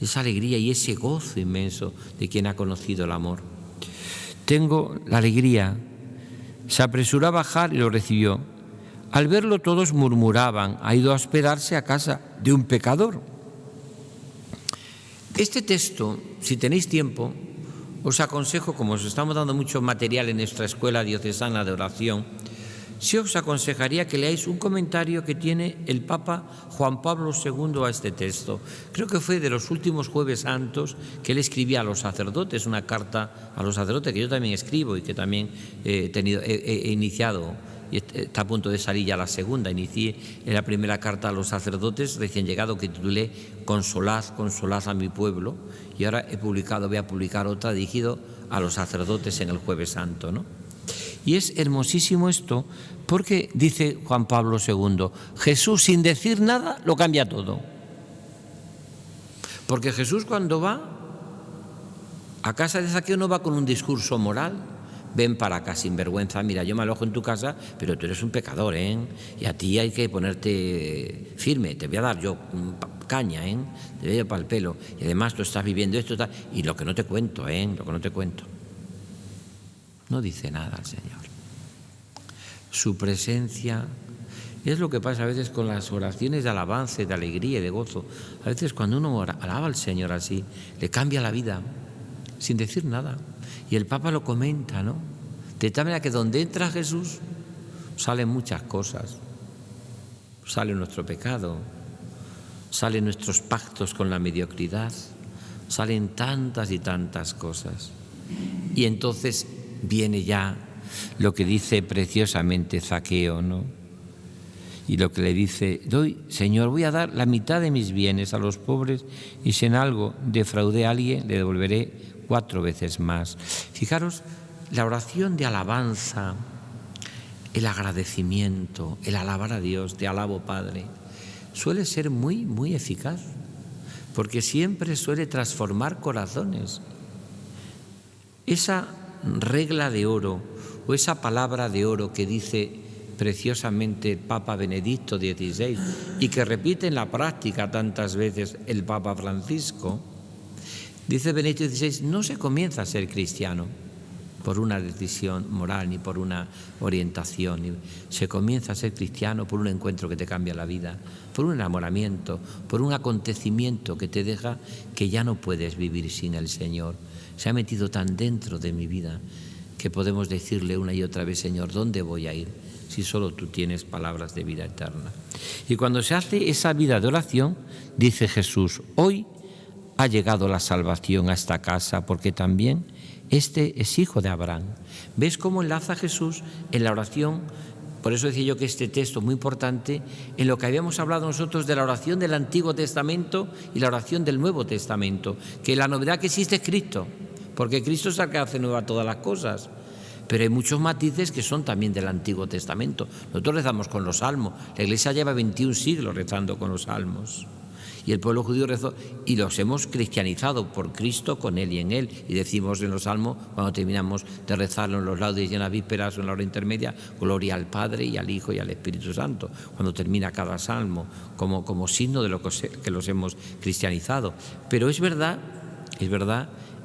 B: y ese gozo inmenso de quien ha conocido el amor. Tengo la alegría. Se apresuró a bajar y lo recibió. Al verlo todos murmuraban: ha ido a hospedarse a casa de un pecador. Este texto, si tenéis tiempo, os aconsejo, como os estamos dando mucho material en nuestra escuela diocesana de oración, sí os aconsejaría que leáis un comentario que tiene el Papa Juan Pablo II a este texto. Creo que fue de los últimos Jueves Santos que él escribía a los sacerdotes, una carta a los sacerdotes que yo también escribo y que también he iniciado, y está a punto de salir ya la segunda. Inicié en la primera carta a los sacerdotes recién llegado, que titulé Consolad, consolad a mi pueblo, y ahora voy a publicar otra dirigido a los sacerdotes en el Jueves Santo, ¿no? Y es hermosísimo esto, porque dice Juan Pablo II, Jesús sin decir nada lo cambia todo. Porque Jesús, cuando va a casa de Zaqueo, no va con un discurso moral. Ven para acá, sinvergüenza, mira, yo me alojo en tu casa, pero tú eres un pecador, ¿eh? Y a ti hay que ponerte firme, te voy a dar yo caña, ¿eh? Te voy a dar para el pelo. Y además tú estás viviendo esto, y lo que no te cuento, ¿eh? Lo que no te cuento. No dice nada el Señor. Su presencia es lo que pasa a veces con las oraciones de alabanza, de alegría y de gozo. A veces cuando uno alaba al Señor así, le cambia la vida, sin decir nada. Y el Papa lo comenta, ¿no? De tal manera que donde entra Jesús salen muchas cosas. Sale nuestro pecado, salen nuestros pactos con la mediocridad, salen tantas y tantas cosas. Y entonces viene ya lo que dice preciosamente Zaqueo, ¿no? Y lo que le dice: Señor, voy a dar la mitad de mis bienes a los pobres, y si en algo defraudé a alguien, le devolveré 4 veces más. Fijaros, la oración de alabanza, el agradecimiento, el alabar a Dios, te alabo, Padre, suele ser muy, muy eficaz, porque siempre suele transformar corazones. Esa regla de oro o esa palabra de oro que dice preciosamente el Papa Benedicto XVI y que repite en la práctica tantas veces el Papa Francisco, dice Benedicto XVI, no se comienza a ser cristiano por una decisión moral ni por una orientación. Se comienza a ser cristiano por un encuentro que te cambia la vida, por un enamoramiento, por un acontecimiento que te deja que ya no puedes vivir sin el Señor. Se ha metido tan dentro de mi vida que podemos decirle una y otra vez: Señor, ¿dónde voy a ir si solo tú tienes palabras de vida eterna? Y cuando se hace esa vida de oración, dice Jesús: hoy ha llegado la salvación a esta casa, porque también este es hijo de Abraham. ¿Ves cómo enlaza Jesús en la oración? Por eso decía yo que este texto es muy importante en lo que habíamos hablado nosotros de la oración del Antiguo Testamento y la oración del Nuevo Testamento, que la novedad que existe es Cristo. porque Cristo es el que hace nueva todas las cosas. Pero hay muchos matices que son también del Antiguo Testamento. Nosotros rezamos con los salmos. La Iglesia lleva 21 siglos rezando con los salmos. Y el pueblo judío rezó, y los hemos cristianizado por Cristo, con Él y en Él. Y decimos en los salmos, cuando terminamos de rezarlo en los laudes y en las vísperas o en la hora intermedia, gloria al Padre y al Hijo y al Espíritu Santo, cuando termina cada salmo, como signo de lo que los hemos cristianizado. Pero es verdad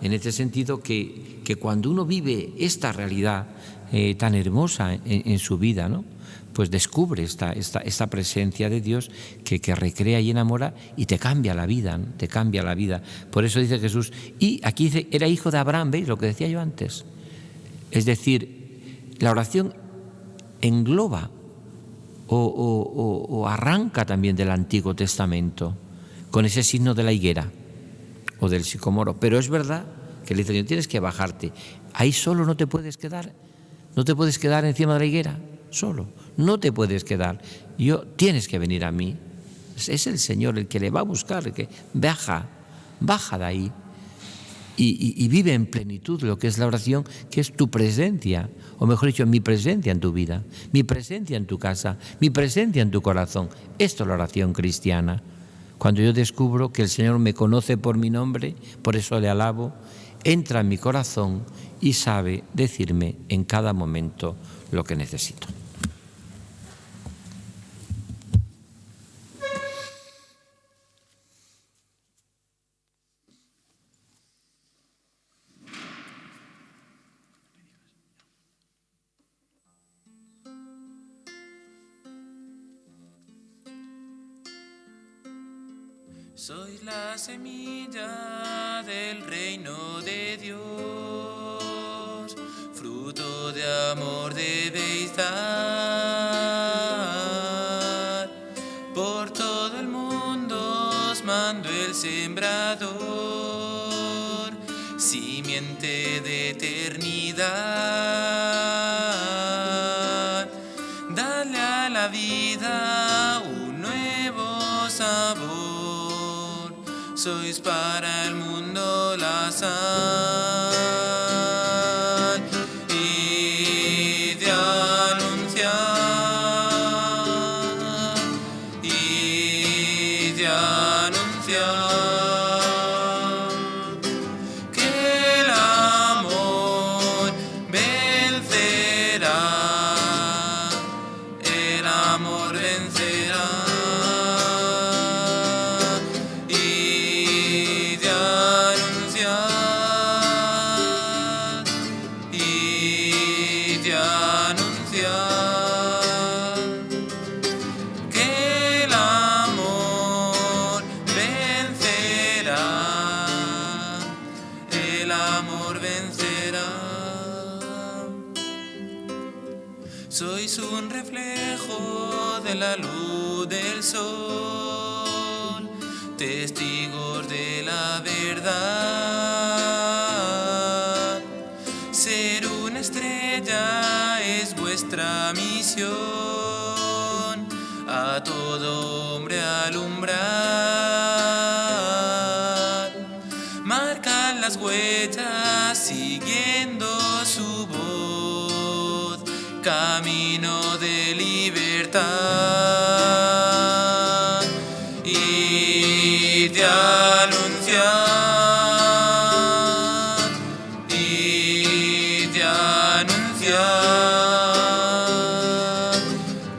B: en este sentido que cuando uno vive esta realidad tan hermosa en su vida, ¿no?, pues descubre esta presencia de Dios que recrea y enamora y te cambia la vida, ¿no? Te cambia la vida. Por eso dice Jesús, y aquí dice, era hijo de Abraham, ¿veis lo que decía yo antes? Es decir, la oración engloba o arranca también del Antiguo Testamento, con ese signo de la higuera o del sicomoro. Pero es verdad que le dice, tienes que bajarte. Ahí solo no te puedes quedar. No te puedes quedar encima de la higuera, solo. No te puedes quedar. Tienes que venir a mí. Es el Señor el que le va a buscar, el que baja de ahí y vive en plenitud lo que es la oración, que es tu presencia, o mejor dicho, mi presencia en tu vida, mi presencia en tu casa, mi presencia en tu corazón. Esto es la oración cristiana. Cuando yo descubro que el Señor me conoce por mi nombre, por eso le alabo, entra en mi corazón y sabe decirme en cada momento lo que necesito.
C: Sois la semilla del reino de Dios, fruto de amor debéis dar. Por todo el mundo os mando el sembrador, simiente de eternidad. Dale a la vida un nuevo sabor. Sois para el mundo la sal y de anunciar que el amor vencerá, el amor vencerá. Sois un reflejo de la luz del sol, testigos de la verdad. Ser una estrella es vuestra misión, a todo hombre alumbrar. Marcan las huellas siguiendo su voz, camino de libertad y de anunciar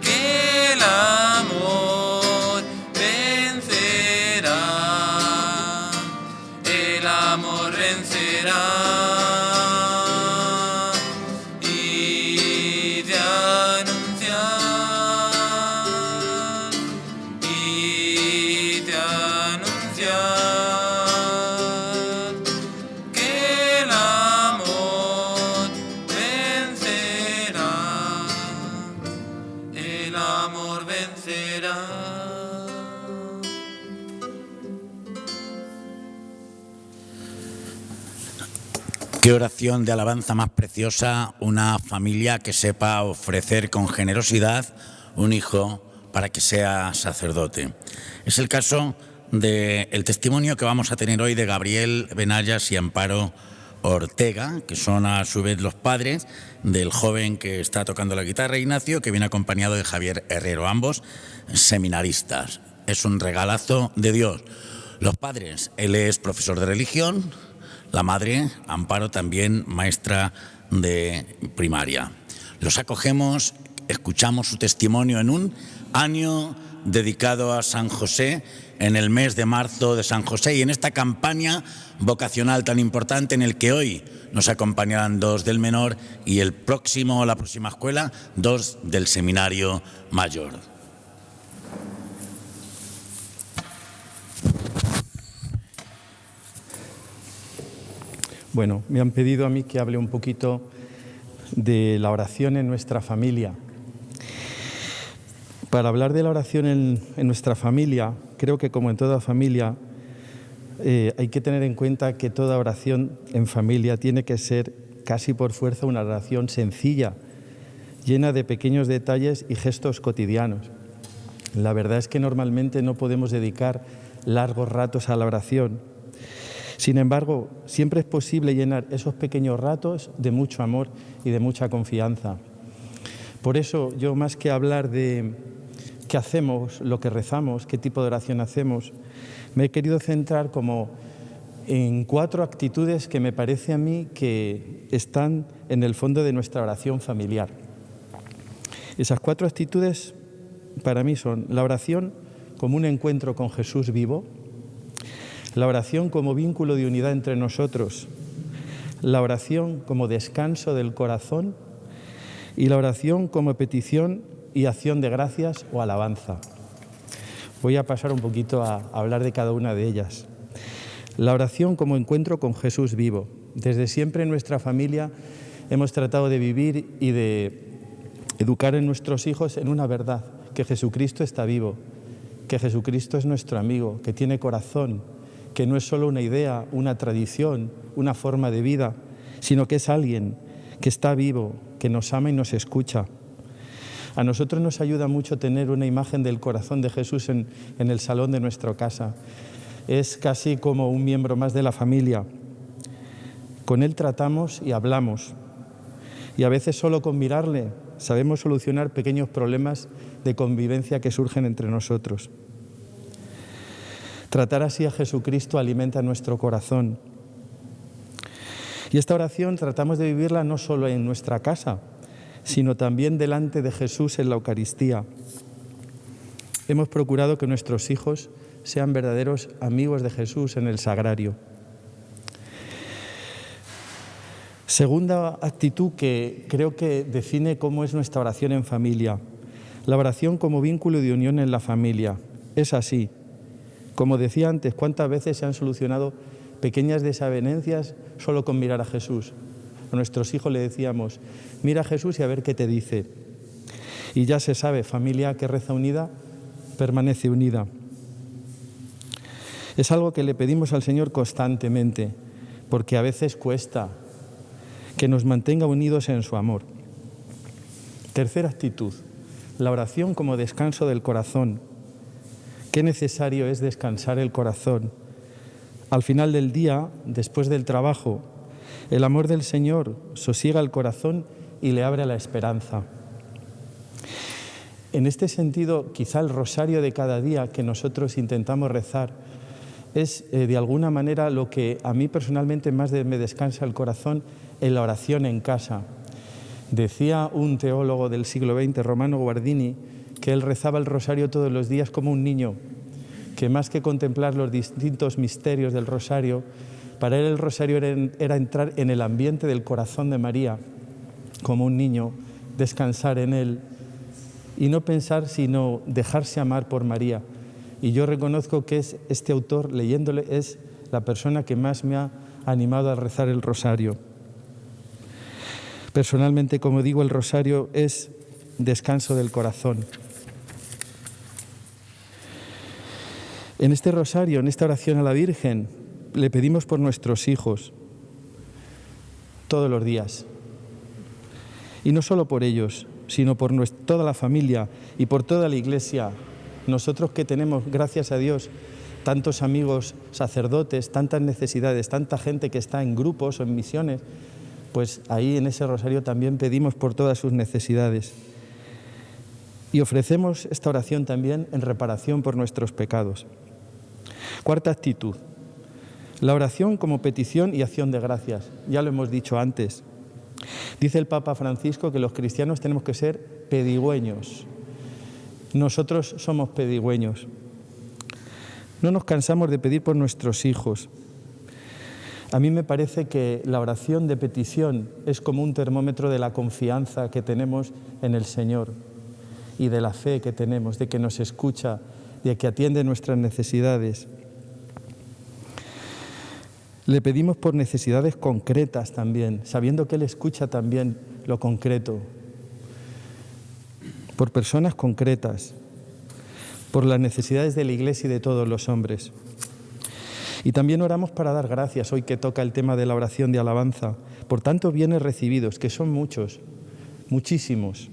C: que el amor vencerá, el amor vencerá.
A: Qué oración de alabanza más preciosa, una familia que sepa ofrecer con generosidad un hijo para que sea sacerdote. Es el caso del testimonio que vamos a tener hoy de Gabriel Benayas y Amparo Ortega, que son a su vez los padres del joven que está tocando la guitarra, Ignacio, que viene acompañado de Javier Herrero, ambos seminaristas. Es un regalazo de Dios. Los padres, él es profesor de religión, la madre, Amparo, también maestra de primaria. Los acogemos, escuchamos su testimonio en un año dedicado a San José, en el mes de marzo de San José, y en esta campaña vocacional tan importante en el que hoy nos acompañarán 2 del menor y la próxima escuela, 2 del seminario mayor.
D: Bueno, me han pedido a mí que hable un poquito de la oración en nuestra familia. Para hablar de la oración en nuestra familia, creo que como en toda familia, hay que tener en cuenta que toda oración en familia tiene que ser casi por fuerza una oración sencilla, llena de pequeños detalles y gestos cotidianos. La verdad es que normalmente no podemos dedicar largos ratos a la oración. Sin embargo, siempre es posible llenar esos pequeños ratos de mucho amor y de mucha confianza. Por eso yo, más que hablar de qué hacemos, lo que rezamos, qué tipo de oración hacemos, me he querido centrar como en 4 actitudes que me parece a mí que están en el fondo de nuestra oración familiar. Esas 4 actitudes para mí son la oración como un encuentro con Jesús vivo, la oración como vínculo de unidad entre nosotros, la oración como descanso del corazón y la oración como petición y acción de gracias o alabanza. Voy a pasar un poquito a hablar de cada una de ellas. La oración como encuentro con Jesús vivo. Desde siempre en nuestra familia hemos tratado de vivir y de educar en nuestros hijos en una verdad, que Jesucristo está vivo, que Jesucristo es nuestro amigo, que tiene corazón, que no es solo una idea, una tradición, una forma de vida, sino que es alguien que está vivo, que nos ama y nos escucha. A nosotros nos ayuda mucho tener una imagen del corazón de Jesús en el salón de nuestra casa. Es casi como un miembro más de la familia. Con él tratamos y hablamos. Y a veces solo con mirarle sabemos solucionar pequeños problemas de convivencia que surgen entre nosotros. Tratar así a Jesucristo alimenta nuestro corazón. Y esta oración tratamos de vivirla no solo en nuestra casa, sino también delante de Jesús en la Eucaristía. Hemos procurado que nuestros hijos sean verdaderos amigos de Jesús en el sagrario. Segunda actitud que creo que define cómo es nuestra oración en familia. La oración como vínculo de unión en la familia. Es así. Como decía antes, ¿cuántas veces se han solucionado pequeñas desavenencias solo con mirar a Jesús? A nuestros hijos le decíamos, mira a Jesús y a ver qué te dice. Y ya se sabe, familia que reza unida, permanece unida. Es algo que le pedimos al Señor constantemente, porque a veces cuesta que nos mantenga unidos en su amor. Tercera actitud, la oración como descanso del corazón. Qué necesario es descansar el corazón. Al final del día, después del trabajo, el amor del Señor sosiega el corazón y le abre la esperanza. En este sentido, quizá el rosario de cada día que nosotros intentamos rezar es de alguna manera lo que a mí personalmente más me descansa el corazón en la oración en casa. Decía un teólogo del siglo XX, Romano Guardini, que él rezaba el rosario todos los días como un niño, que más que contemplar los distintos misterios del rosario, para él el rosario era entrar en el ambiente del corazón de María, como un niño, descansar en él y no pensar sino dejarse amar por María. Y yo reconozco que este autor, leyéndole, es la persona que más me ha animado a rezar el rosario. Personalmente, como digo, el rosario es descanso del corazón. En este rosario, en esta oración a la Virgen, le pedimos por nuestros hijos todos los días. Y no solo por ellos, sino por toda la familia y por toda la Iglesia. Nosotros que tenemos, gracias a Dios, tantos amigos sacerdotes, tantas necesidades, tanta gente que está en grupos o en misiones, pues ahí en ese rosario también pedimos por todas sus necesidades. Y ofrecemos esta oración también en reparación por nuestros pecados. Cuarta actitud, la oración como petición y acción de gracias. Ya lo hemos dicho antes. Dice el Papa Francisco que los cristianos tenemos que ser pedigüeños. Nosotros somos pedigüeños. No nos cansamos de pedir por nuestros hijos. A mí me parece que la oración de petición es como un termómetro de la confianza que tenemos en el Señor y de la fe que tenemos, de que nos escucha, de que atiende nuestras necesidades. Le pedimos por necesidades concretas también, sabiendo que Él escucha también lo concreto, por personas concretas, por las necesidades de la Iglesia y de todos los hombres. Y también oramos para dar gracias, hoy que toca el tema de la oración de alabanza, por tantos bienes recibidos, que son muchos, muchísimos,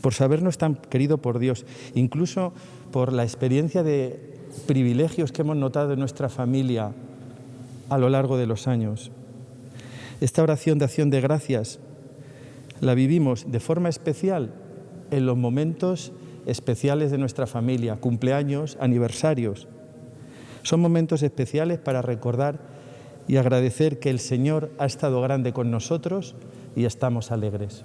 D: por sabernos tan querido por Dios, incluso por la experiencia de privilegios que hemos notado en nuestra familia a lo largo de los años. Esta oración de acción de gracias la vivimos de forma especial en los momentos especiales de nuestra familia, cumpleaños, aniversarios. Son momentos especiales para recordar y agradecer que el Señor ha estado grande con nosotros y estamos alegres.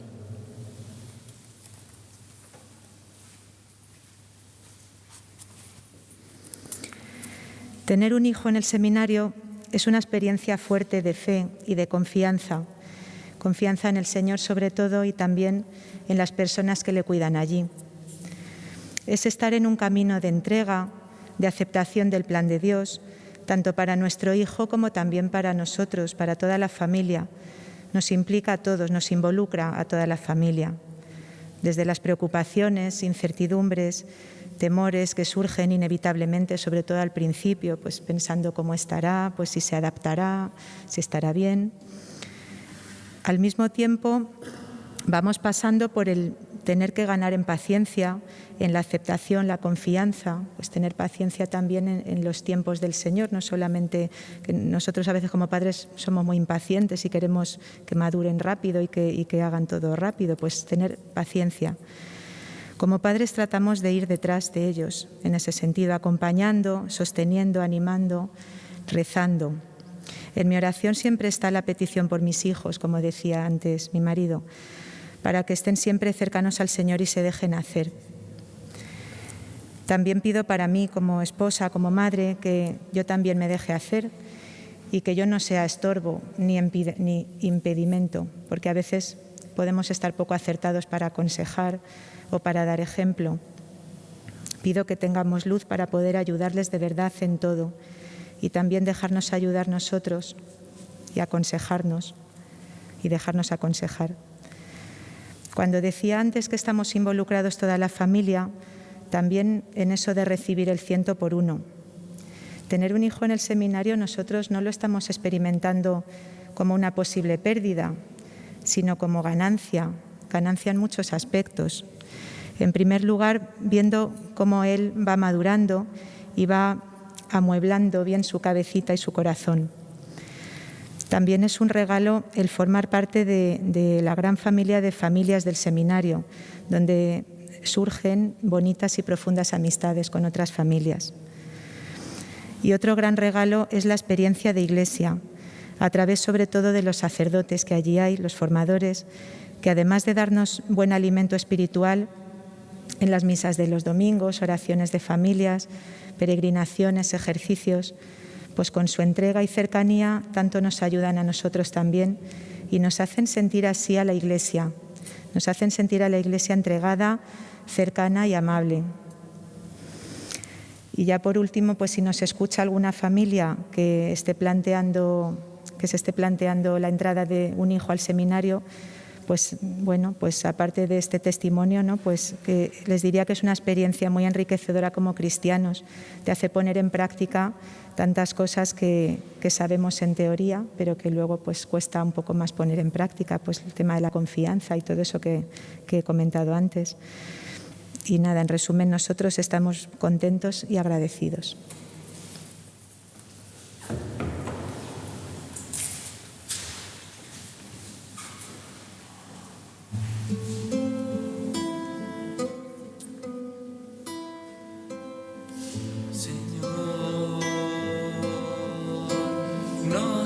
E: Tener un hijo en el seminario es una experiencia fuerte de fe y de confianza. Confianza en el Señor sobre todo y también en las personas que le cuidan allí. Es estar en un camino de entrega, de aceptación del plan de Dios, tanto para nuestro hijo como también para nosotros, para toda la familia. Nos implica a todos, nos involucra a toda la familia. Desde las preocupaciones, incertidumbres, temores que surgen inevitablemente, sobre todo al principio, pues pensando cómo estará, pues si se adaptará, si estará bien. Al mismo tiempo, vamos pasando por el tener que ganar en paciencia, en la aceptación, la confianza, pues tener paciencia también en los tiempos del Señor, no solamente que nosotros a veces como padres somos muy impacientes y queremos que maduren rápido y que hagan todo rápido, pues tener paciencia. Como padres tratamos de ir detrás de ellos, en ese sentido, acompañando, sosteniendo, animando, rezando. En mi oración siempre está la petición por mis hijos, como decía antes mi marido, para que estén siempre cercanos al Señor y se dejen hacer. También pido para mí, como esposa, como madre, que yo también me deje hacer y que yo no sea estorbo ni impedimento, porque a veces podemos estar poco acertados para aconsejar o para dar ejemplo. Pido que tengamos luz para poder ayudarles de verdad en todo y también dejarnos ayudar nosotros y aconsejarnos y dejarnos aconsejar. Cuando decía antes que estamos involucrados toda la familia, también en eso de recibir el 100 por 1. Tener un hijo en el seminario nosotros no lo estamos experimentando como una posible pérdida, sino como ganancia en muchos aspectos. En primer lugar, viendo cómo él va madurando y va amueblando bien su cabecita y su corazón. También es un regalo el formar parte de la gran familia de familias del seminario, donde surgen bonitas y profundas amistades con otras familias. Y otro gran regalo es la experiencia de Iglesia, a través sobre todo de los sacerdotes que allí hay, los formadores, que además de darnos buen alimento espiritual en las misas de los domingos, oraciones de familias, peregrinaciones, ejercicios, pues con su entrega y cercanía tanto nos ayudan a nosotros también y nos hacen sentir así a la Iglesia, nos hacen sentir a la Iglesia entregada, cercana y amable. Y ya por último, pues si nos escucha alguna familia que se esté planteando la entrada de un hijo al seminario, pues bueno, pues aparte de este testimonio, ¿no? Pues que les diría que es una experiencia muy enriquecedora como cristianos, te hace poner en práctica tantas cosas que sabemos en teoría, pero que luego pues cuesta un poco más poner en práctica, pues el tema de la confianza y todo eso que he comentado antes. Y nada, en resumen, nosotros estamos contentos y agradecidos.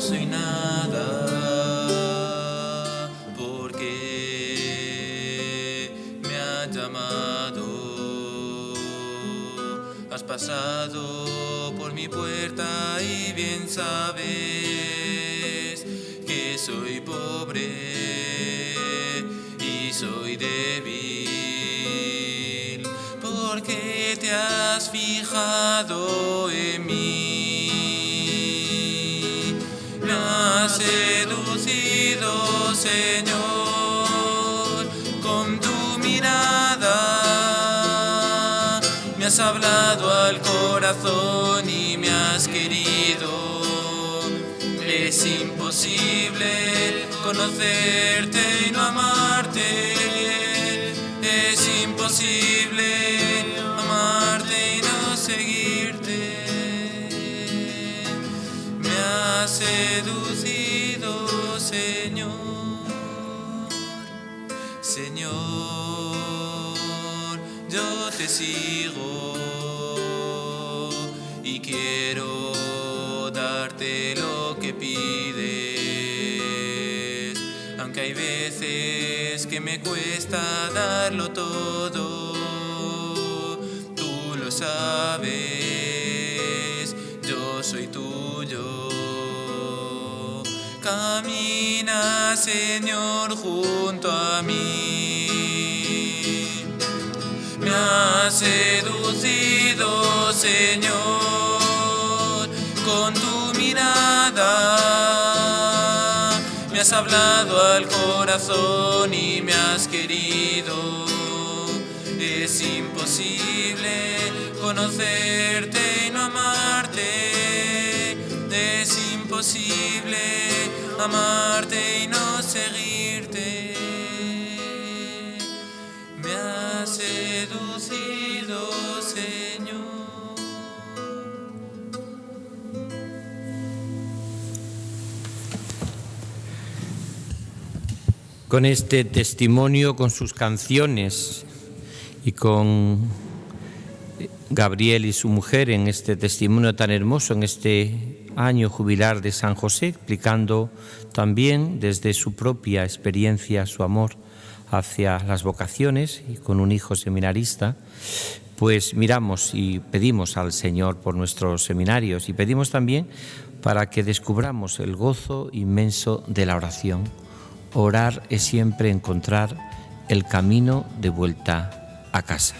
C: soy nada, porque me has llamado. Has pasado por mi puerta y bien sabes que soy pobre y soy débil, porque te has fijado en mí. Me has seducido, Señor, con tu mirada. Me has hablado al corazón y me has querido. Es imposible conocerte y no amarte. Es imposible amarte y no seguirte. Me has seducido, Señor. Señor, yo te sigo y quiero darte lo que pides, aunque hay veces que me cuesta darlo todo. Tú lo sabes, yo soy tuyo. Camina, Señor, junto a mí. Me has seducido, Señor, con tu mirada. Me has hablado al corazón y me has querido. Es imposible conocerte y no amarte. Es imposible amarte y no seguirte. Me has seducido, Señor.
B: Con este testimonio, con sus canciones y con Gabriel y su mujer en este testimonio tan hermoso, en este año jubilar de San José, explicando también desde su propia experiencia su amor hacia las vocaciones y con un hijo seminarista, pues miramos y pedimos al Señor por nuestros seminarios y pedimos también para que descubramos el gozo inmenso de la oración. Orar es siempre encontrar el camino de vuelta a casa.